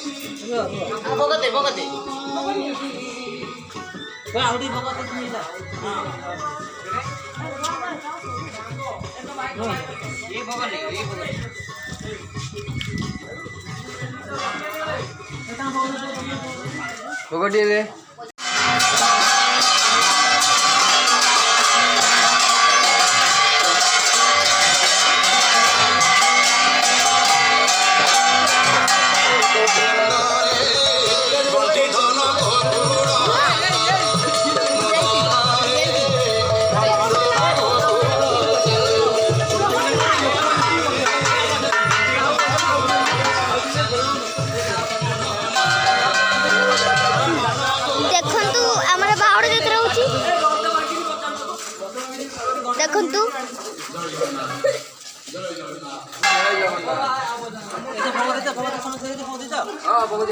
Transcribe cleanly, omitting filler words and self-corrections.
भगते भगते आवड़ी भगते तुम्ही जा ये भगले ये भगले भगटी रे देखंतु हाँ बहुत